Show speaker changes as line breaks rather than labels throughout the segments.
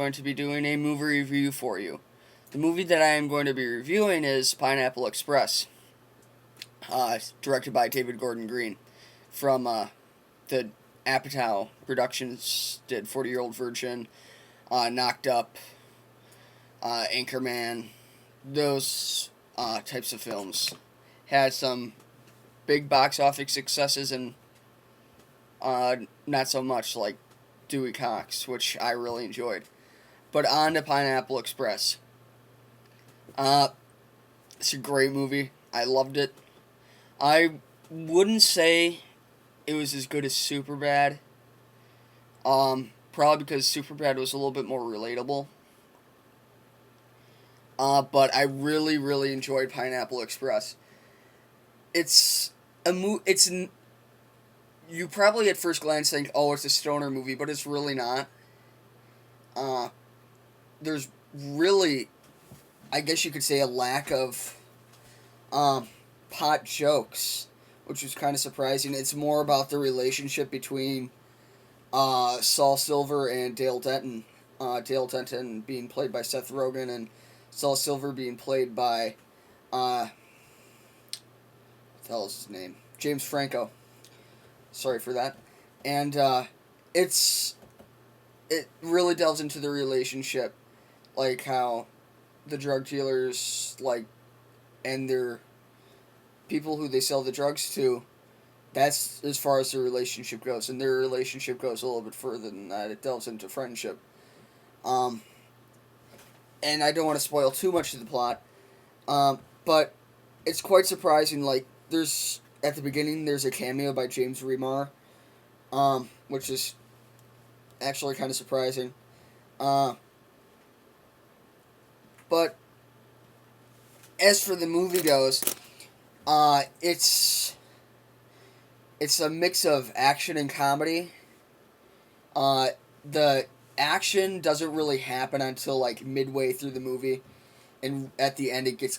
going to be doing a movie review for you. The movie that I am going to be reviewing is Pineapple Express, directed by David Gordon Green, from the Apatow Productions. Did 40-Year-Old Virgin, Knocked Up, Anchorman, those types of films. Had some big box office successes and not so much, like Dewey Cox, which I really enjoyed. But on to Pineapple Express. It's a great movie. I loved it. I wouldn't say it was as good as Superbad. Probably because Superbad was a little bit more relatable. But I really, really enjoyed Pineapple Express. It's you probably at first glance think, oh, it's a stoner movie, but it's really not. There's really, I guess you could say, a lack of pot jokes, which was kind of surprising. It's more about the relationship between Saul Silver and Dale Denton. Dale Denton being played by Seth Rogen, and Saul Silver being played by, what the hell is his name? James Franco. Sorry for that. And it really delves into the relationship, like how the drug dealers, like, and their people who they sell the drugs to, that's as far as the relationship goes. And their relationship goes a little bit further than that. It delves into friendship. And I don't want to spoil too much of the plot, but it's quite surprising. Like, at the beginning, there's a cameo by James Remar, which is actually kind of surprising. But as for the movie goes, it's a mix of action and comedy. The action doesn't really happen until like midway through the movie, and at the end it gets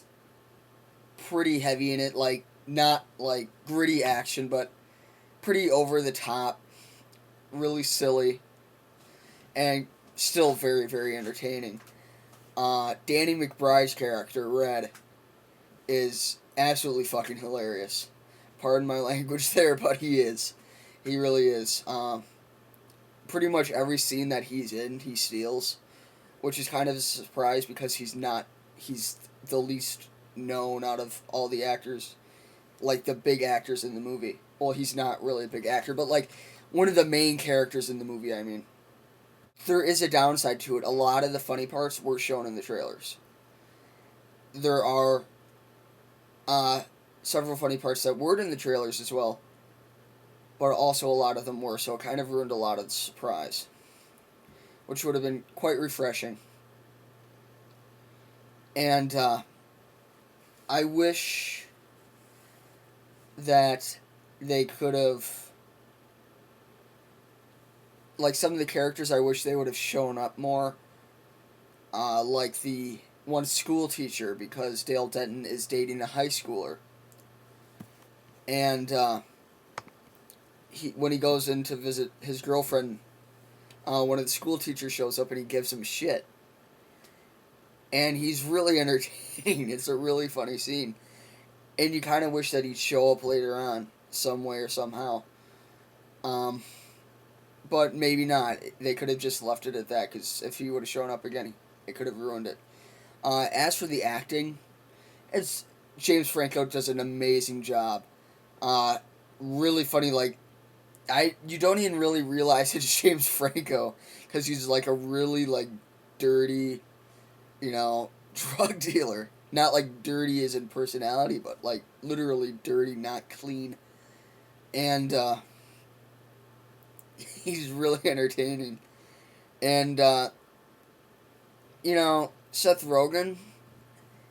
pretty heavy in it, like not like gritty action, but pretty over the top, really silly, and still very, very entertaining. Danny McBride's character, Red, is absolutely fucking hilarious. Pardon my language there, but he is. He really is. Pretty much every scene that he's in, he steals, which is kind of a surprise because he's the least known out of all the actors, like the big actors in the movie. Well, he's not really a big actor, but like one of the main characters in the movie, I mean. There is a downside to it. A lot of the funny parts were shown in the trailers. There are several funny parts that weren't in the trailers as well, but also a lot of them were, so it kind of ruined a lot of the surprise, which would have been quite refreshing. And I wish that they could have, like, some of the characters I wish they would have shown up more, like the one school teacher, because Dale Denton is dating a high schooler. And when he goes in to visit his girlfriend, one of the school teachers shows up and he gives him shit. And he's really entertaining. It's a really funny scene. And you kind of wish that he'd show up later on, some way or somehow. But maybe not. They could have just left it at that, because if he would have shown up again, it could have ruined it. As for the acting, James Franco does an amazing job. Really funny, like, you don't even really realize it's James Franco, because he's like a really, like, dirty, drug dealer. Not like dirty as in personality, but like literally dirty, not clean. And he's really entertaining. And Seth Rogen,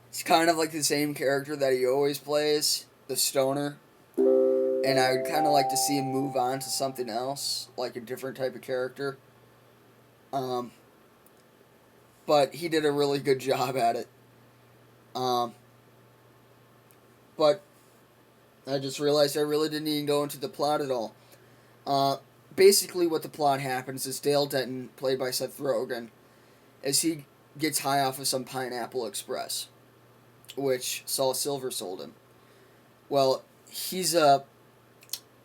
it's kind of like the same character that he always plays, the stoner. And I would kind of like to see him move on to something else, like a different type of character. But he did a really good job at it. But I just realized I really didn't even go into the plot at all. Basically what the plot happens is Dale Denton, played by Seth Rogen, is he gets high off of some Pineapple Express, which Saul Silver sold him. Well, he's a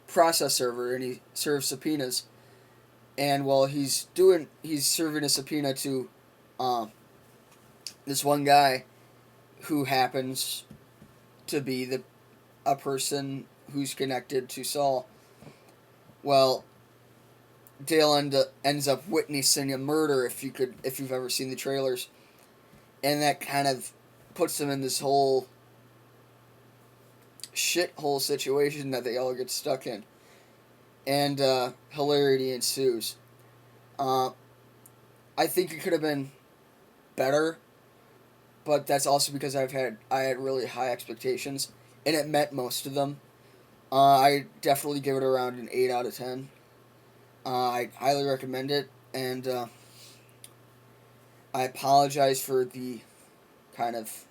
process server and he serves subpoenas. And while he's serving a subpoena to this one guy who happens to be a person who's connected to Saul. Well, Dale ends up witnessing a murder if you've ever seen the trailers, and that kind of puts them in this whole shithole situation that they all get stuck in, and hilarity ensues. I think it could have been better, but that's also because I had really high expectations, and it met most of them. I definitely give it around an 8 out of 10. I highly recommend it, and I apologize for the kind of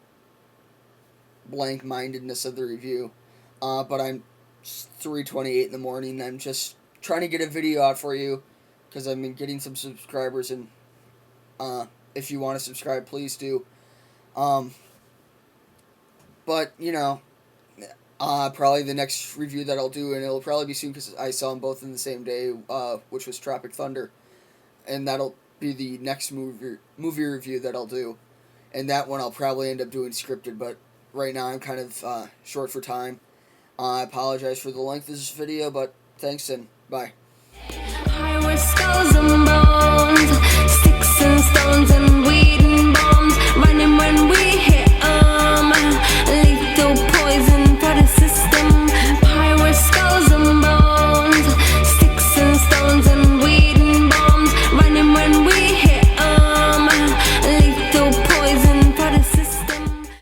blank-mindedness of the review, but I'm 3:28 in the morning. I'm just trying to get a video out for you because I've been getting some subscribers, and if you want to subscribe, please do. But probably the next review that I'll do, and it'll probably be soon because I saw them both in the same day, which was Tropic Thunder, and that'll be the next movie review that I'll do, and that one I'll probably end up doing scripted, but right now I'm kind of short for time. I apologize for the length of this video, but thanks and bye.